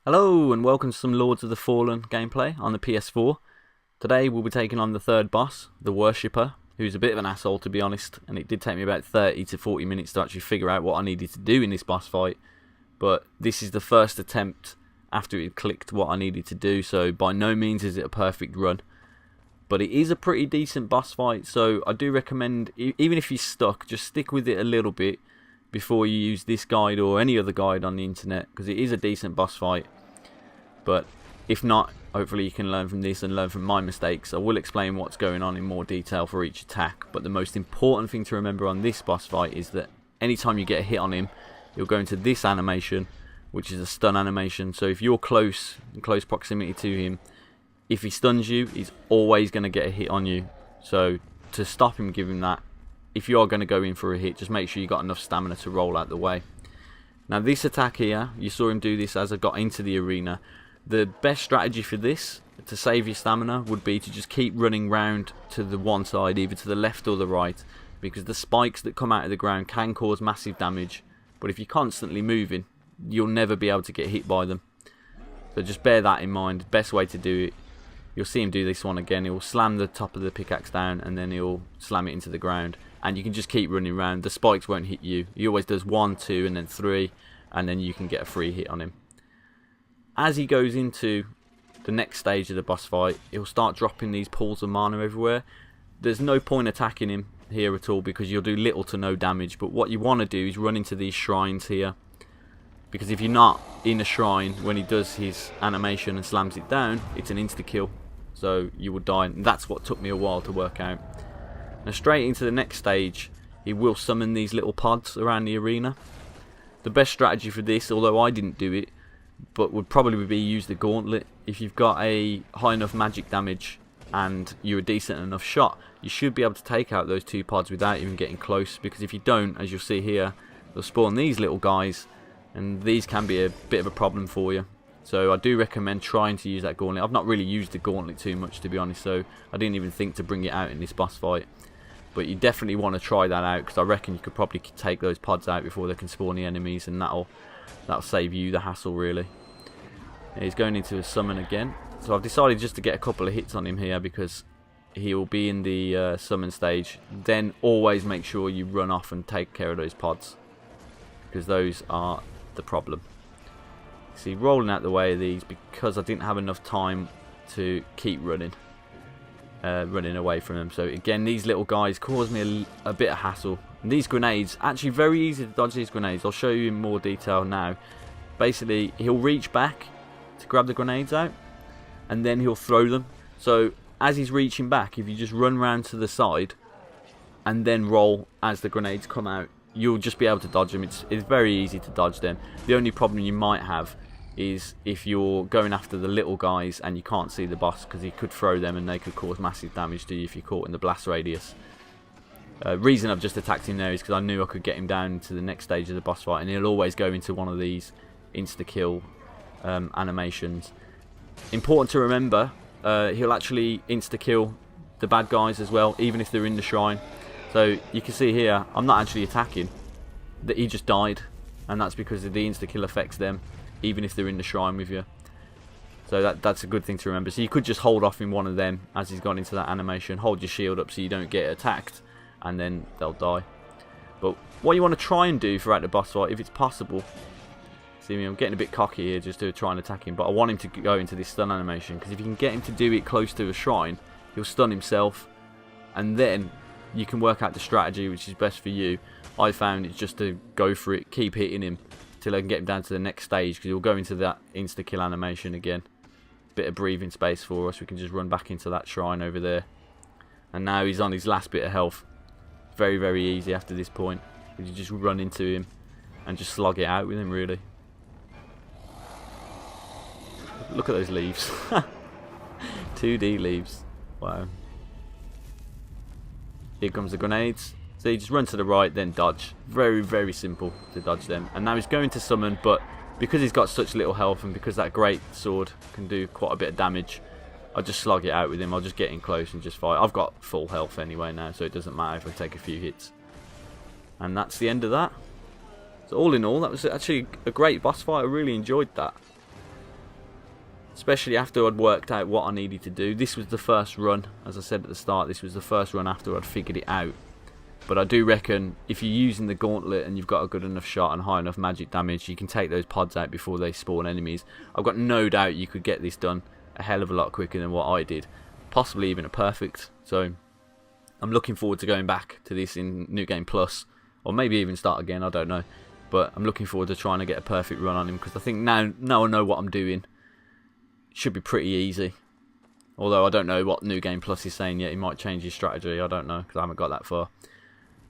Hello and welcome to some Lords of the Fallen gameplay on the PS4. Today we'll be taking on the third boss, the Worshipper, who's a bit of an asshole to be honest, and it did take me about 30 to 40 minutes to actually figure out what I needed to do in this boss fight. But this is the first attempt after it clicked what I needed to do, so by no means is it a perfect run. But it is a pretty decent boss fight, so I do recommend, even if you're stuck, just stick with it a little bit before you use this guide or any other guide on the internet, because it is a decent boss fight. But if not, hopefully you can learn from this and learn from my mistakes. I will explain what's going on in more detail for each attack, but the most important thing to remember on this boss fight is that anytime you get a hit on him, you'll go into this animation, which is a stun animation. So if you're in close proximity to him, if he stuns you, he's always going to get a hit on you. So to stop him giving that, if you are going to go in for a hit, just make sure you got enough stamina to roll out the way. Now this attack here, you saw him do this as I got into the arena. The best strategy for this, to save your stamina, would be to just keep running round to the one side, either to the left or the right, because the spikes that come out of the ground can cause massive damage, but if you're constantly moving, you'll never be able to get hit by them. So just bear that in mind. Best way to do it, you'll see him do this one again, he'll slam the top of the pickaxe down and then he'll slam it into the ground, and you can just keep running around. The spikes won't hit you. He always does 1, 2 and then 3, and then you can get a free hit on him. As he goes into the next stage of the boss fight, he'll start dropping these pools of mana everywhere. There's no point attacking him here at all because you'll do little to no damage, but what you want to do is run into these shrines here, because if you're not in a shrine when he does his animation and slams it down, it's an insta-kill, so you will die, and that's what took me a while to work out. Now straight into the next stage, he will summon these little pods around the arena. The best strategy for this, although I didn't do it, but would probably be use the gauntlet. If you've got a high enough magic damage and you're a decent enough shot, you should be able to take out those 2 pods without even getting close, because if you don't, as you'll see here, they'll spawn these little guys, and these can be a bit of a problem for you. So I do recommend trying to use that gauntlet. I've not really used the gauntlet too much, to be honest, so I didn't even think to bring it out in this boss fight. But you definitely want to try that out, because I reckon you could probably take those pods out before they can spawn the enemies, and that'll save you the hassle really. He's going into a summon again, so I've decided just to get a couple of hits on him here because he will be in the summon stage. Then always make sure you run off and take care of those pods, because those are the problem. See, rolling out the way of these because I didn't have enough time to keep running away from them. So again, these little guys cause me a bit of hassle. And these grenades, actually very easy to dodge these grenades. I'll show you in more detail now. Basically, he'll reach back to grab the grenades out, and then he'll throw them. So as he's reaching back, if you just run round to the side and then roll as the grenades come out, you'll just be able to dodge them. It's very easy to dodge them. The only problem you might have is if you're going after the little guys and you can't see the boss, because he could throw them and they could cause massive damage to you if you're caught in the blast radius. Reason I've just attacked him there is because I knew I could get him down to the next stage of the boss fight, and he'll always go into one of these insta-kill animations. Important to remember, he'll actually insta-kill the bad guys as well, even if they're in the shrine. So you can see here, I'm not actually attacking, that he just died, and that's because the insta-kill affects them, even if they're in the shrine with you. So that's a good thing to remember. So you could just hold off in one of them as he's gone into that animation, hold your shield up so you don't get attacked, and then they'll die. But what you want to try and do throughout the boss fight, if it's possible, see me, I'm getting a bit cocky here just to try and attack him, but I want him to go into this stun animation, because if you can get him to do it close to a shrine, he'll stun himself, and then you can work out the strategy which is best for you. I found it's just to go for it, keep hitting him till I can get him down to the next stage, because he'll go into that insta-kill animation again. Bit of breathing space for us, we can just run back into that shrine over there. And now he's on his last bit of health. Very, very easy after this point. You just run into him and just slog it out with him, really. Look at those leaves. 2D leaves. Wow. Here comes the grenades. So you just run to the right, then dodge. Very, very simple to dodge them. And now he's going to summon, but because he's got such little health and because that great sword can do quite a bit of damage, I'll just slog it out with him. I'll just get in close and just fight. I've got full health anyway now, so it doesn't matter if I take a few hits. And that's the end of that. So all in all, that was actually a great boss fight. I really enjoyed that. especially after I'd worked out what I needed to do. This was the first run, as I said at the start, this was the first run after I'd figured it out. But I do reckon if you're using the gauntlet and you've got a good enough shot and high enough magic damage, you can take those pods out before they spawn enemies. I've got no doubt you could get this done a hell of a lot quicker than what I did. Possibly even a perfect. So I'm looking forward to going back to this in New Game Plus. Or maybe even start again, I don't know. But I'm looking forward to trying to get a perfect run on him, because I think now I know what I'm doing. It should be pretty easy. Although I don't know what New Game Plus is saying yet. He might change his strategy, I don't know, because I haven't got that far.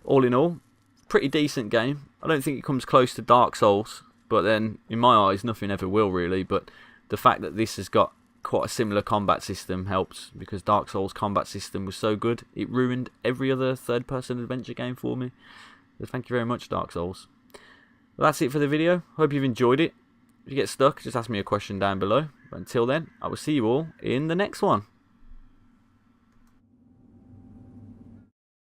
All in all, pretty decent game. I don't think it comes close to Dark Souls, but then in my eyes nothing ever will really. But the fact that this has got quite a similar combat system helps, because Dark Souls' combat system was so good it ruined every other third-person adventure game for me. So thank you very much, Dark Souls. Well, that's it for the video. Hope you've enjoyed it. If you get stuck, just ask me a question down below. But until then, I will see you all in the next one.